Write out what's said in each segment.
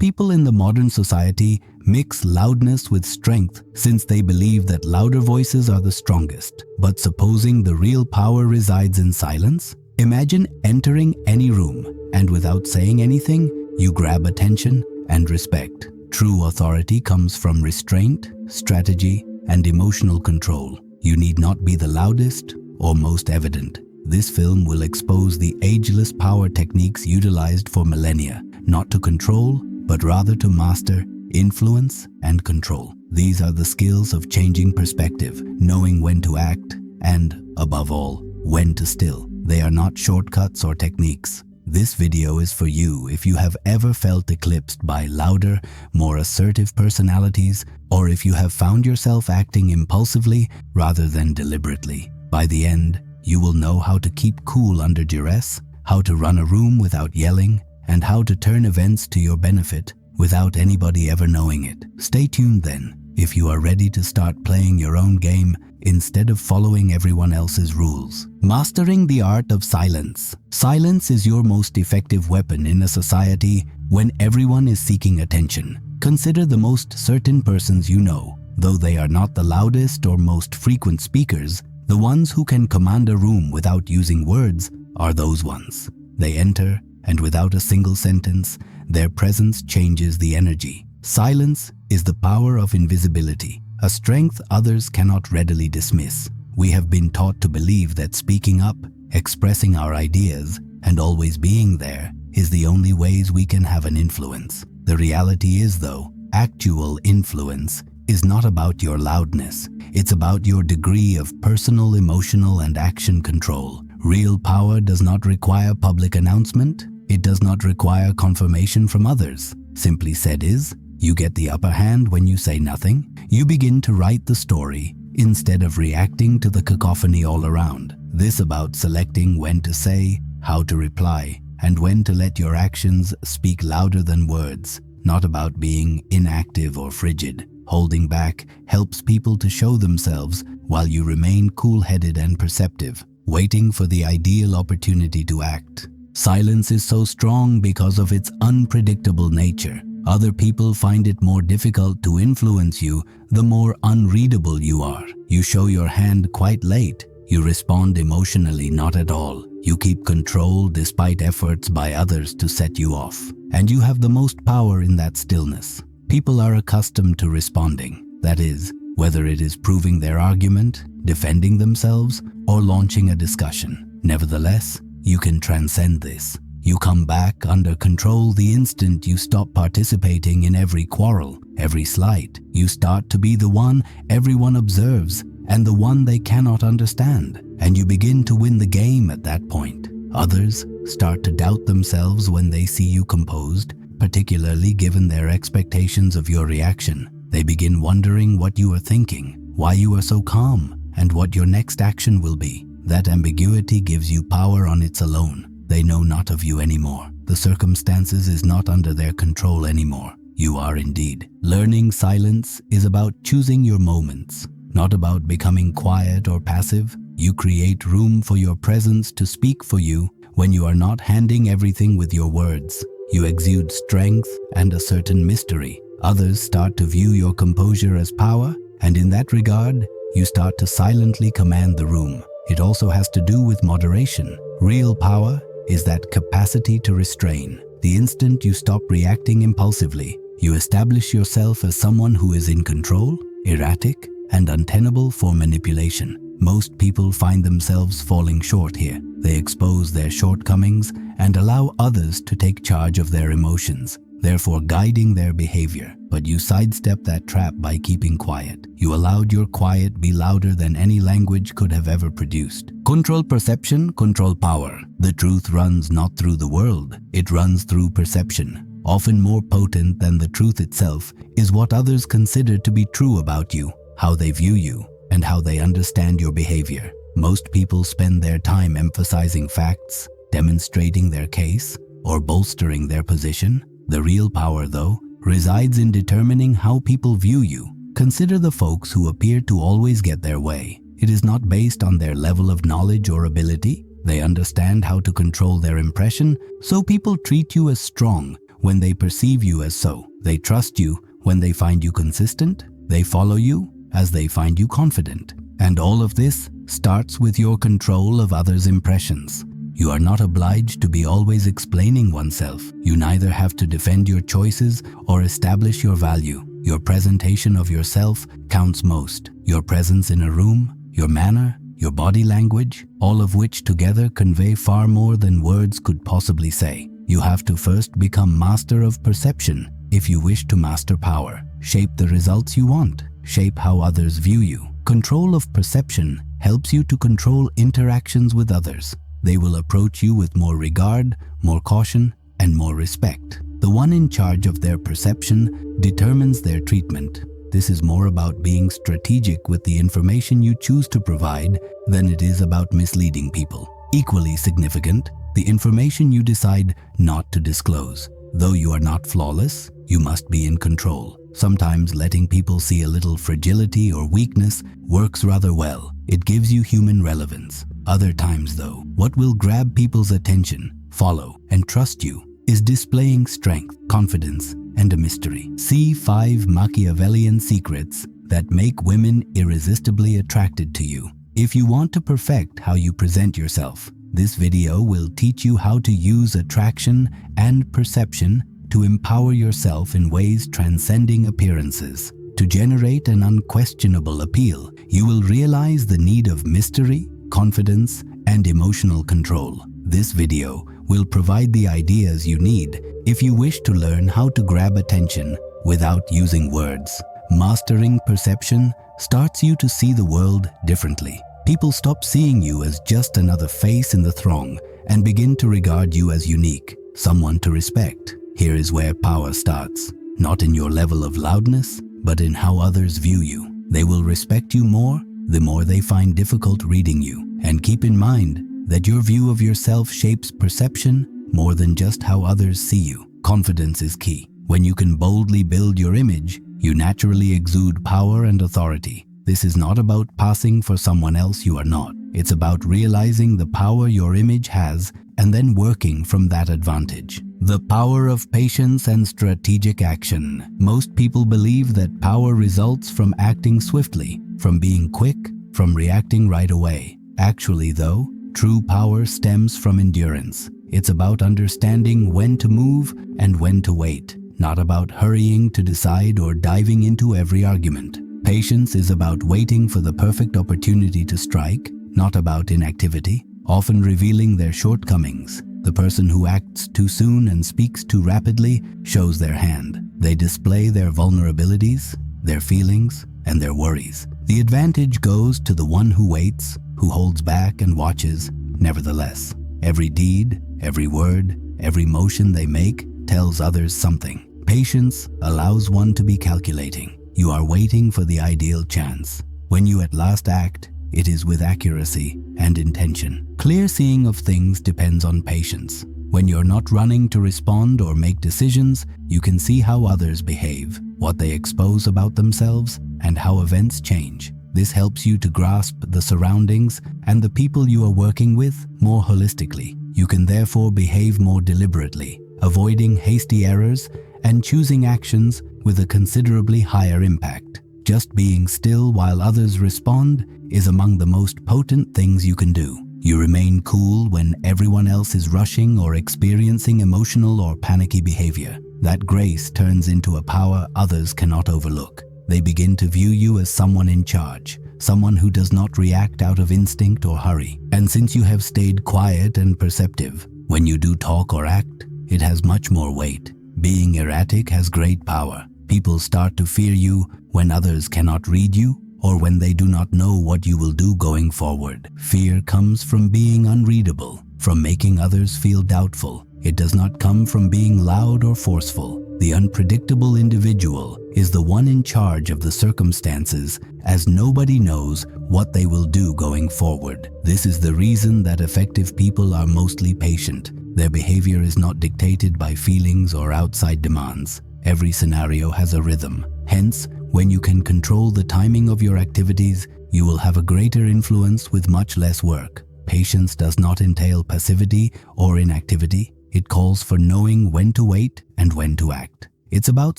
people in the modern society mix loudness with strength since they believe that louder voices are the strongest. But supposing the real power resides in silence? Imagine entering any room and without saying anything, you grab attention and respect. True authority comes from restraint, strategy, and emotional control. You need not be the loudest or most evident. This film will expose the ageless power techniques utilized for millennia, not to control, but rather to master, influence, and control. These are the skills of changing perspective, knowing when to act, and, above all, when to still. They are not shortcuts or techniques. This video is for you if you have ever felt eclipsed by louder, more assertive personalities, or if you have found yourself acting impulsively rather than deliberately. By the end, you will know how to keep cool under duress, how to run a room without yelling, and how to turn events to your benefit without anybody ever knowing it. Stay tuned then, if you are ready to start playing your own game instead of following everyone else's rules. Mastering the art of silence. Silence is your most effective weapon in a society when everyone is seeking attention. Consider the most certain persons you know. Though they are not the loudest or most frequent speakers, the ones who can command a room without using words are those ones. They enter, and without a single sentence, their presence changes the energy. Silence is the power of invisibility, a strength others cannot readily dismiss. We have been taught to believe that speaking up, expressing our ideas, and always being there is the only ways we can have an influence. The reality is, though, actual influence is not about your loudness. It's about your degree of personal, emotional, and action control. Real power does not require public announcement. It does not require confirmation from others. Simply said is, you get the upper hand when you say nothing. You begin to write the story instead of reacting to the cacophony all around. This about selecting when to say, how to reply, and when to let your actions speak louder than words. Not about being inactive or frigid. Holding back helps people to show themselves while you remain cool-headed and perceptive, waiting for the ideal opportunity to act. Silence is so strong because of its unpredictable nature. Other people find it more difficult to influence you the more unreadable you are. You show your hand quite late. You respond emotionally not at all. You keep control despite efforts by others to set you off. And you have the most power in that stillness. People are accustomed to responding. That is, whether it is proving their argument, defending themselves, or launching a discussion. Nevertheless, you can transcend this. You come back under control the instant you stop participating in every quarrel, every slight. You start to be the one everyone observes and the one they cannot understand, and you begin to win the game at that point. Others start to doubt themselves when they see you composed, particularly given their expectations of your reaction. They begin wondering what you are thinking, why you are so calm, and what your next action will be. That ambiguity gives you power on its alone. They know not of you anymore. The circumstances is not under their control anymore. You are indeed. Learning silence is about choosing your moments, not about becoming quiet or passive. You create room for your presence to speak for you when you are not handing everything with your words. You exude strength and a certain mystery. Others start to view your composure as power, and in that regard, you start to silently command the room. It also has to do with moderation. Real power is that capacity to restrain. The instant you stop reacting impulsively, you establish yourself as someone who is in control, erratic, and untenable for manipulation. Most people find themselves falling short here. They expose their shortcomings and allow others to take charge of their emotions, therefore guiding their behavior. But you sidestep that trap by keeping quiet. You allowed your quiet be louder than any language could have ever produced. Control perception, control power. The truth runs not through the world, it runs through perception. Often more potent than the truth itself is what others consider to be true about you, how they view you, and how they understand your behavior. Most people spend their time emphasizing facts, demonstrating their case, or bolstering their position. The real power, though, resides in determining how people view you. Consider the folks who appear to always get their way. It is not based on their level of knowledge or ability. They understand how to control their impression, so people treat you as strong when they perceive you as so. They trust you when they find you consistent. They follow you as they find you confident. And all of this starts with your control of others' impressions. You are not obliged to be always explaining oneself. You neither have to defend your choices or establish your value. Your presentation of yourself counts most. Your presence in a room, your manner, your body language, all of which together convey far more than words could possibly say. You have to first become master of perception if you wish to master power. Shape the results you want. Shape how others view you. Control of perception helps you to control interactions with others. They will approach you with more regard, more caution, and more respect. The one in charge of their perception determines their treatment. This is more about being strategic with the information you choose to provide than it is about misleading people. Equally significant, the information you decide not to disclose. Though you are not flawless, you must be in control. Sometimes letting people see a little fragility or weakness works rather well. It gives you human relevance. Other times though, what will grab people's attention, follow, and trust you is displaying strength, confidence, and a mystery. See 5 Machiavellian secrets that make women irresistibly attracted to you. If you want to perfect how you present yourself, this video will teach you how to use attraction and perception to empower yourself in ways transcending appearances. To generate an unquestionable appeal, you will realize the need of mystery, confidence, and emotional control. This video will provide the ideas you need if you wish to learn how to grab attention without using words. Mastering perception starts you to see the world differently. People stop seeing you as just another face in the throng and begin to regard you as unique, someone to respect. Here is where power starts, not in your level of loudness, but in how others view you. They will respect you more the more they find difficult reading you. And keep in mind that your view of yourself shapes perception more than just how others see you. Confidence is key. When you can boldly build your image, you naturally exude power and authority. This is not about passing for someone else you are not. It's about realizing the power your image has and then working from that advantage. The power of patience and strategic action. Most people believe that power results from acting swiftly, from being quick, from reacting right away. Actually, though, true power stems from endurance. It's about understanding when to move and when to wait, not about hurrying to decide or diving into every argument. Patience is about waiting for the perfect opportunity to strike, not about inactivity, often revealing their shortcomings. The person who acts too soon and speaks too rapidly shows their hand. They display their vulnerabilities, their feelings, and their worries. The advantage goes to the one who waits, who holds back and watches. Nevertheless, every deed, every word, every motion they make tells others something. Patience allows one to be calculating. You are waiting for the ideal chance. When you at last act, it is with accuracy and intention. Clear seeing of things depends on patience. When you're not running to respond or make decisions, you can see how others behave, what they expose about themselves, and how events change. This helps you to grasp the surroundings and the people you are working with more holistically. You can therefore behave more deliberately, avoiding hasty errors and choosing actions with a considerably higher impact. Just being still while others respond is among the most potent things you can do. You remain cool when everyone else is rushing or experiencing emotional or panicky behavior. That grace turns into a power others cannot overlook. They begin to view you as someone in charge, someone who does not react out of instinct or hurry. And since you have stayed quiet and perceptive, when you do talk or act, it has much more weight. Being erratic has great power. People start to fear you when others cannot read you or when they do not know what you will do going forward. Fear comes from being unreadable, from making others feel doubtful. It does not come from being loud or forceful. The unpredictable individual is the one in charge of the circumstances, as nobody knows what they will do going forward. This is the reason that effective people are mostly patient. Their behavior is not dictated by feelings or outside demands. Every scenario has a rhythm. Hence, when you can control the timing of your activities, you will have a greater influence with much less work. Patience does not entail passivity or inactivity. It calls for knowing when to wait and when to act. It's about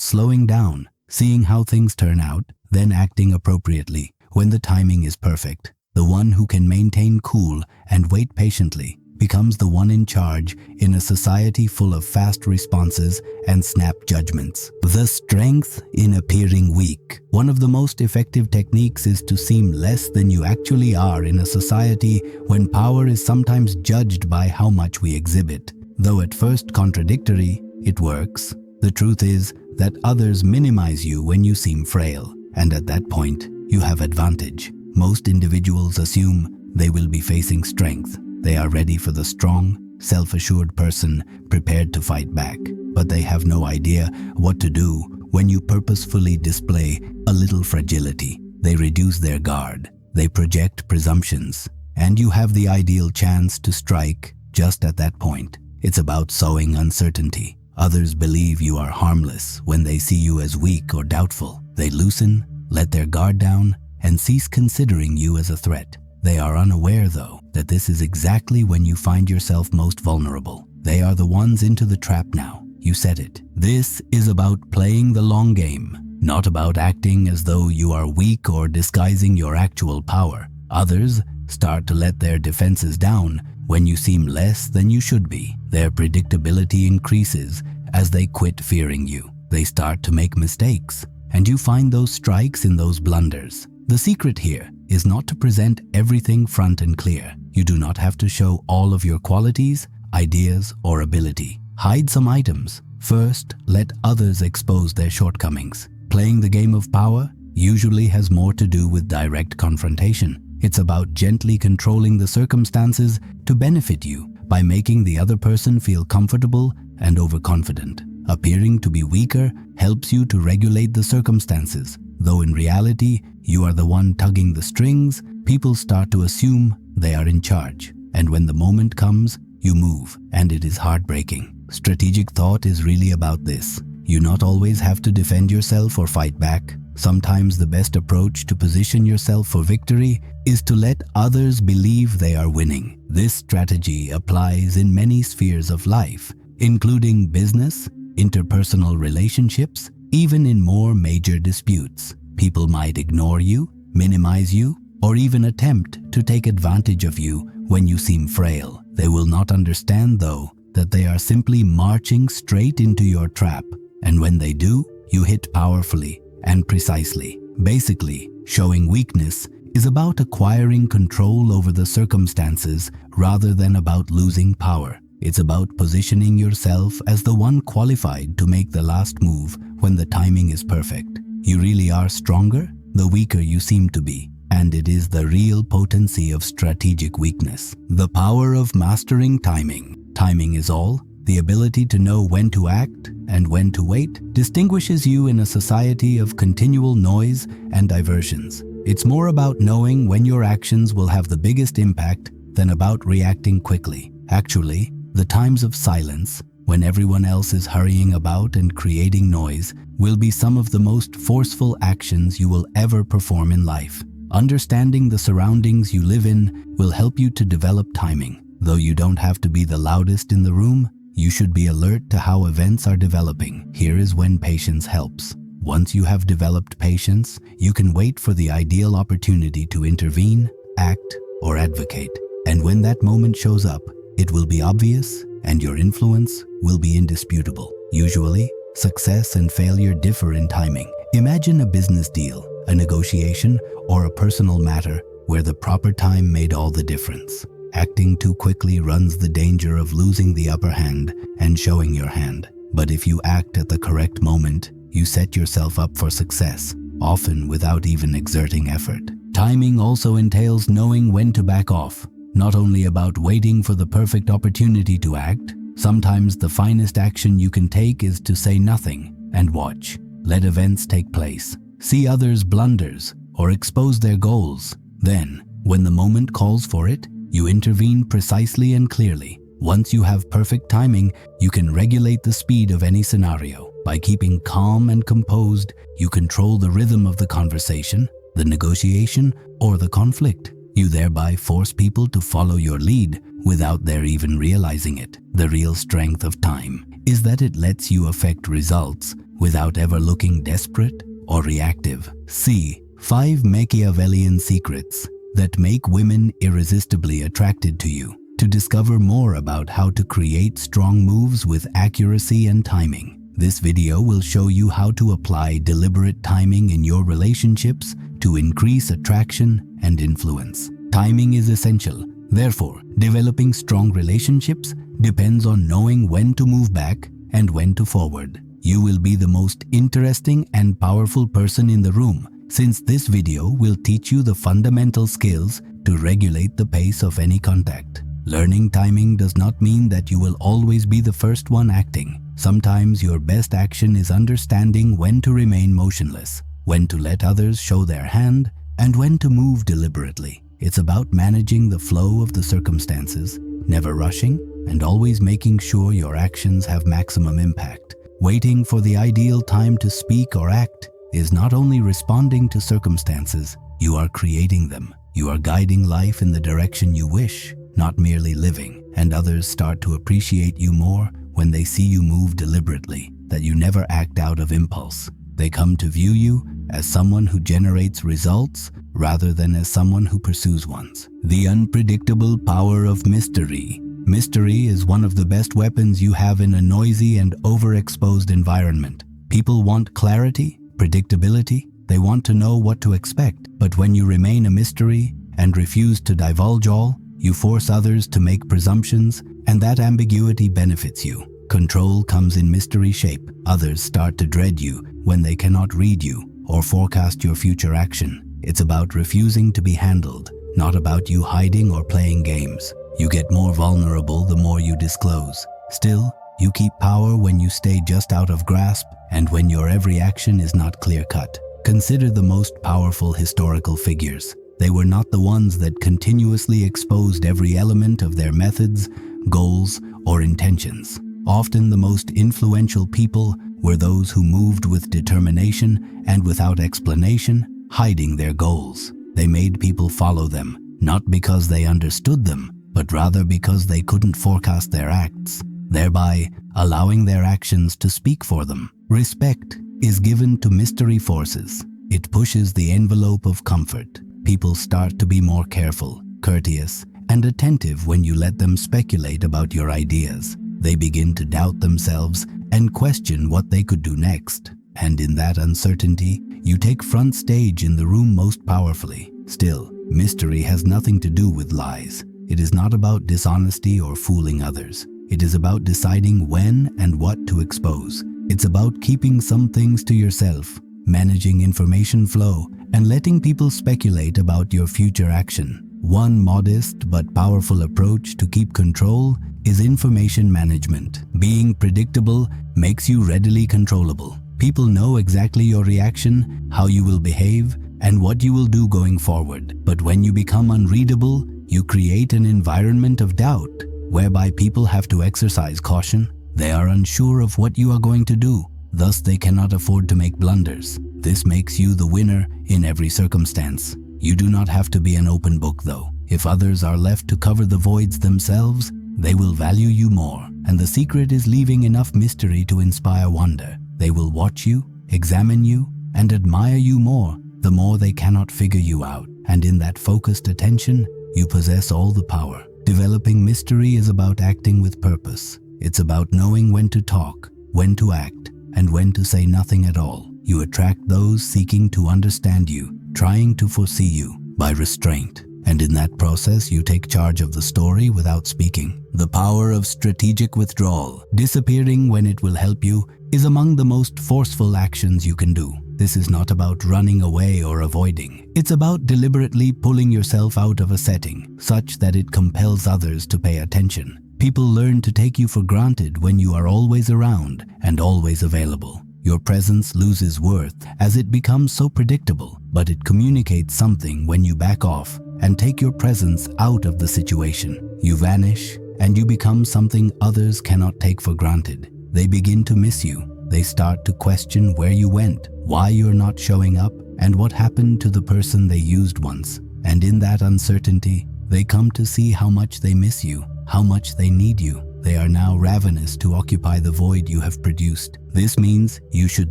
slowing down, seeing how things turn out, then acting appropriately when the timing is perfect. The one who can maintain cool and wait patiently becomes the one in charge in a society full of fast responses and snap judgments. The strength in appearing weak. One of the most effective techniques is to seem less than you actually are in a society when power is sometimes judged by how much we exhibit. Though at first contradictory, it works. The truth is that others minimize you when you seem frail, and at that point, you have advantage. Most individuals assume they will be facing strength. They are ready for the strong, self-assured person prepared to fight back. But they have no idea what to do when you purposefully display a little fragility. They reduce their guard. They project presumptions. And you have the ideal chance to strike just at that point. It's about sowing uncertainty. Others believe you are harmless when they see you as weak or doubtful. They loosen, let their guard down, and cease considering you as a threat. They are unaware, though, that this is exactly when you find yourself most vulnerable. They are the ones into the trap now. You said it. This is about playing the long game, not about acting as though you are weak or disguising your actual power. Others start to let their defenses down when you seem less than you should be. Their predictability increases as they quit fearing you. They start to make mistakes, and you find those strikes in those blunders. The secret here is not to present everything front and clear. You do not have to show all of your qualities, ideas, or ability. Hide some items. First, let others expose their shortcomings. Playing the game of power usually has more to do with direct confrontation. It's about gently controlling the circumstances to benefit you by making the other person feel comfortable and overconfident. Appearing to be weaker helps you to regulate the circumstances. Though in reality, you are the one tugging the strings, people start to assume they are in charge. And when the moment comes, you move, and it is heartbreaking. Strategic thought is really about this. You not always have to defend yourself or fight back. Sometimes the best approach to position yourself for victory is to let others believe they are winning. This strategy applies in many spheres of life, including business, interpersonal relationships, even in more major disputes. People might ignore you, minimize you, or even attempt to take advantage of you when you seem frail. They will not understand, though, that they are simply marching straight into your trap. And when they do, you hit powerfully and precisely. Basically, showing weakness is about acquiring control over the circumstances rather than about losing power. It's about positioning yourself as the one qualified to make the last move when the timing is perfect. You really are stronger the weaker you seem to be, and it is the real potency of strategic weakness. The power of mastering timing. Timing is all. The ability to know when to act and when to wait distinguishes you in a society of continual noise and diversions. It's more about knowing when your actions will have the biggest impact than about reacting quickly. Actually, the times of silence, when everyone else is hurrying about and creating noise, will be some of the most forceful actions you will ever perform in life. Understanding the surroundings you live in will help you to develop timing. Though you don't have to be the loudest in the room, you should be alert to how events are developing. Here is when patience helps. Once you have developed patience, you can wait for the ideal opportunity to intervene, act, or advocate. And when that moment shows up, it will be obvious and your influence will be indisputable. Usually, success and failure differ in timing. Imagine a business deal, a negotiation, or a personal matter where the proper time made all the difference. Acting too quickly runs the danger of losing the upper hand and showing your hand. But if you act at the correct moment, you set yourself up for success, often without even exerting effort. Timing also entails knowing when to back off. Not only about waiting for the perfect opportunity to act, sometimes the finest action you can take is to say nothing and watch. Let events take place. See others' blunders or expose their goals. Then, when the moment calls for it, you intervene precisely and clearly. Once you have perfect timing, you can regulate the speed of any scenario. By keeping calm and composed, you control the rhythm of the conversation, the negotiation, or the conflict. You thereby force people to follow your lead without their even realizing it. The real strength of time is that it lets you affect results without ever looking desperate or reactive. See 5 Machiavellian secrets that make women irresistibly attracted to you. To discover more about how to create strong moves with accuracy and timing, this video will show you how to apply deliberate timing in your relationships to increase attraction and influence. Timing is essential. Therefore, developing strong relationships depends on knowing when to move back and when to forward. You will be the most interesting and powerful person in the room, since this video will teach you the fundamental skills to regulate the pace of any contact. Learning timing does not mean that you will always be the first one acting. Sometimes your best action is understanding when to remain motionless, when to let others show their hand, and when to move deliberately. It's about managing the flow of the circumstances, never rushing, and always making sure your actions have maximum impact. Waiting for the ideal time to speak or act is not only responding to circumstances, you are creating them. You are guiding life in the direction you wish, not merely living, and others start to appreciate you more when they see you move deliberately, that you never act out of impulse. They come to view you as someone who generates results rather than as someone who pursues ones. The unpredictable power of mystery. Mystery is one of the best weapons you have in a noisy and overexposed environment. People want clarity, predictability. They want to know what to expect. But when you remain a mystery and refuse to divulge all, you force others to make presumptions, and that ambiguity benefits you. Control comes in mystery shape. Others start to dread you when they cannot read you or forecast your future action. It's about refusing to be handled, not about you hiding or playing games. You get more vulnerable the more you disclose. Still, you keep power when you stay just out of grasp and when your every action is not clear-cut. Consider the most powerful historical figures. They were not the ones that continuously exposed every element of their methods, goals, or intentions. Often the most influential people were those who moved with determination and without explanation, hiding their goals. They made people follow them, not because they understood them, but rather because they couldn't forecast their acts, thereby allowing their actions to speak for them. Respect is given to mystery forces. It pushes the envelope of comfort. People start to be more careful, courteous, and attentive when you let them speculate about your ideas. They begin to doubt themselves and question what they could do next. And in that uncertainty, you take front stage in the room most powerfully. Still, mystery has nothing to do with lies. It is not about dishonesty or fooling others. It is about deciding when and what to expose. It's about keeping some things to yourself, managing information flow, and letting people speculate about your future action. One modest but powerful approach to keep control is information management. Being predictable makes you readily controllable. People know exactly your reaction, how you will behave, and what you will do going forward. But when you become unreadable, you create an environment of doubt, whereby people have to exercise caution. They are unsure of what you are going to do. Thus, they cannot afford to make blunders. This makes you the winner in every circumstance. You do not have to be an open book, though. If others are left to cover the voids themselves, they will value you more. And the secret is leaving enough mystery to inspire wonder. They will watch you, examine you, and admire you more, the more they cannot figure you out. And in that focused attention, you possess all the power. Developing mystery is about acting with purpose. It's about knowing when to talk, when to act, and when to say nothing at all. You attract those seeking to understand you, trying to foresee you, by restraint. And in that process, you take charge of the story without speaking. The power of strategic withdrawal, disappearing when it will help you, is among the most forceful actions you can do. This is not about running away or avoiding. It's about deliberately pulling yourself out of a setting, such that it compels others to pay attention. People learn to take you for granted when you are always around and always available. Your presence loses worth as it becomes so predictable, but it communicates something when you back off and take your presence out of the situation. You vanish and you become something others cannot take for granted. They begin to miss you. They start to question where you went, why you're not showing up, and what happened to the person they used once. And in that uncertainty, they come to see how much they miss you, how much they need you. They are now ravenous to occupy the void you have produced. This means you should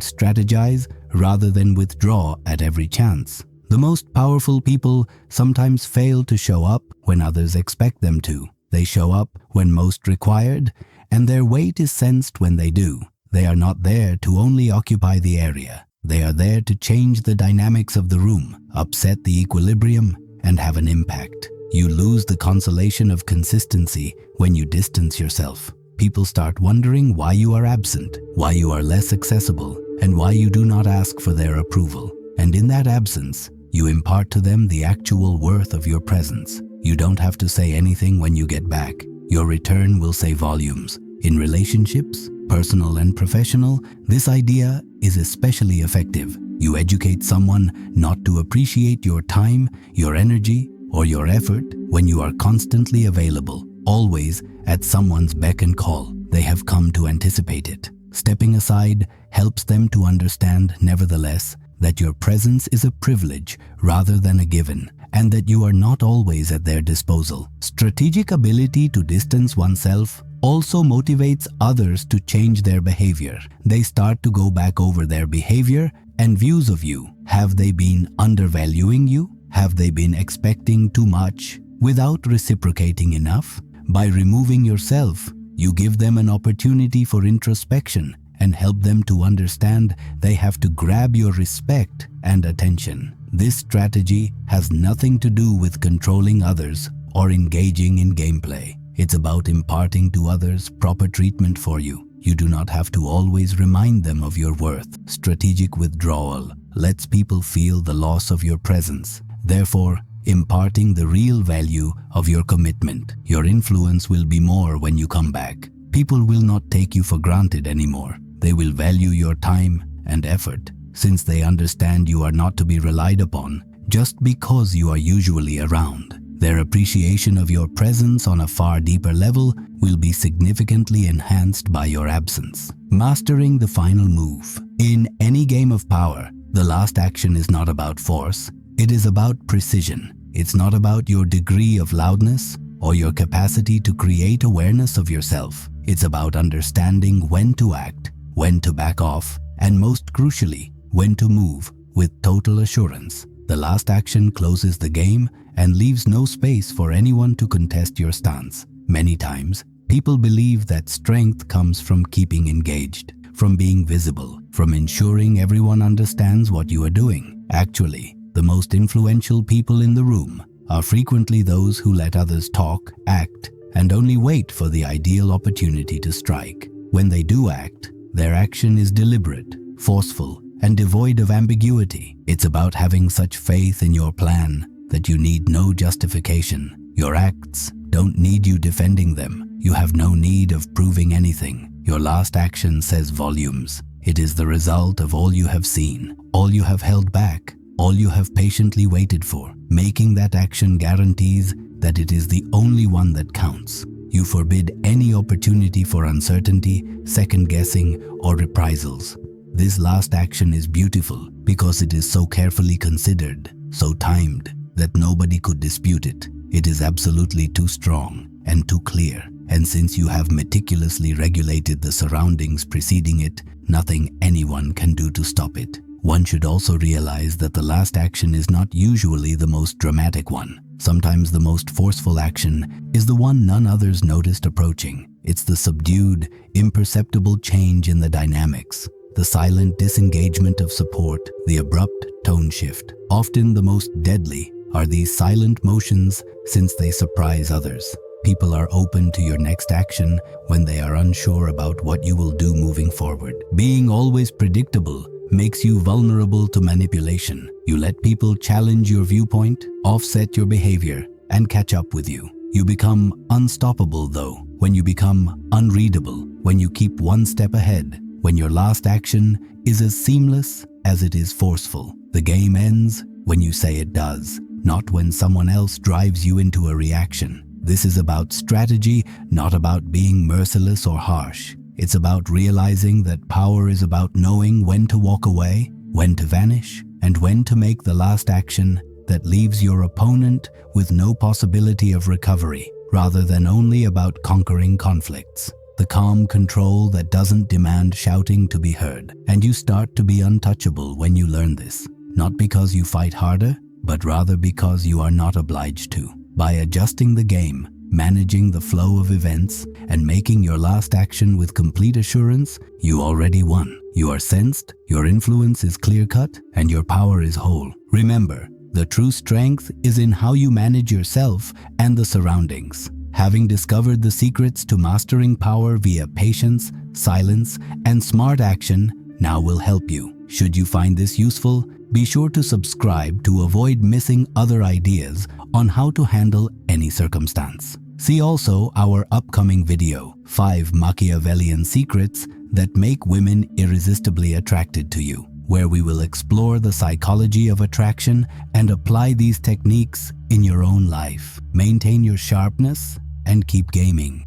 strategize rather than withdraw at every chance. The most powerful people sometimes fail to show up when others expect them to. They show up when most required, and their weight is sensed when they do. They are not there to only occupy the area. They are there to change the dynamics of the room, upset the equilibrium, and have an impact. You lose the consolation of consistency when you distance yourself. People start wondering why you are absent, why you are less accessible, and why you do not ask for their approval. And in that absence, you impart to them the actual worth of your presence. You don't have to say anything when you get back. Your return will say volumes. In relationships, personal and professional, this idea is especially effective. You educate someone not to appreciate your time, your energy, or your effort when you are constantly available, always at someone's beck and call. They have come to anticipate it. Stepping aside helps them to understand, nevertheless, that your presence is a privilege rather than a given, and that you are not always at their disposal. Strategic ability to distance oneself also motivates others to change their behavior. They start to go back over their behavior and views of you. Have they been undervaluing you? Have they been expecting too much without reciprocating enough? By removing yourself, you give them an opportunity for introspection and help them to understand they have to grab your respect and attention. This strategy has nothing to do with controlling others or engaging in gameplay. It's about imparting to others proper treatment for you. You do not have to always remind them of your worth. Strategic withdrawal lets people feel the loss of your presence, therefore imparting the real value of your commitment. Your influence will be more when you come back. People will not take you for granted anymore. They will value your time and effort, since they understand you are not to be relied upon just because you are usually around. Their appreciation of your presence on a far deeper level will be significantly enhanced by your absence. Mastering the final move. In any game of power, the last action is not about force. It is about precision. It's not about your degree of loudness or your capacity to create awareness of yourself. It's about understanding when to act, when to back off, and most crucially, when to move with total assurance. The last action closes the game and leaves no space for anyone to contest your stance. Many times, people believe that strength comes from keeping engaged, from being visible, from ensuring everyone understands what you are doing. Actually, the most influential people in the room are frequently those who let others talk, act, and only wait for the ideal opportunity to strike. When they do act, their action is deliberate, forceful, and devoid of ambiguity. It's about having such faith in your plan that you need no justification. Your acts don't need you defending them. You have no need of proving anything. Your last action says volumes. It is the result of all you have seen, all you have held back, all you have patiently waited for. Making that action guarantees that it is the only one that counts. You forbid any opportunity for uncertainty, second-guessing, or reprisals. This last action is beautiful because it is so carefully considered, so timed, that nobody could dispute it. It is absolutely too strong and too clear, and since you have meticulously regulated the surroundings preceding it, nothing anyone can do to stop it. One should also realize that the last action is not usually the most dramatic one. Sometimes the most forceful action is the one none others noticed approaching. It's the subdued, imperceptible change in the dynamics, the silent disengagement of support, the abrupt tone shift. Often the most deadly are these silent motions since they surprise others. People are open to your next action when they are unsure about what you will do moving forward. Being always predictable makes you vulnerable to manipulation. You let people challenge your viewpoint, offset your behavior, and catch up with you. You become unstoppable, though, when you become unreadable, when you keep one step ahead, when your last action is as seamless as it is forceful. The game ends when you say it does, not when someone else drives you into a reaction. This is about strategy, not about being merciless or harsh. It's about realizing that power is about knowing when to walk away, when to vanish, and when to make the last action that leaves your opponent with no possibility of recovery. rather than only about conquering conflicts. The calm control that doesn't demand shouting to be heard. And you start to be untouchable when you learn this. Not because you fight harder, but rather because you are not obliged to. By adjusting the game, managing the flow of events, and making your last action with complete assurance, you already won. You are sensed, your influence is clear-cut, and your power is whole. Remember, the true strength is in how you manage yourself and the surroundings. Having discovered the secrets to mastering power via patience, silence, and smart action, now will help you. Should you find this useful, be sure to subscribe to avoid missing other ideas on how to handle any circumstance. See also our upcoming video, 5 Machiavellian Secrets that make women irresistibly attracted to you, where we will explore the psychology of attraction and apply these techniques in your own life. Maintain your sharpness and keep gaming.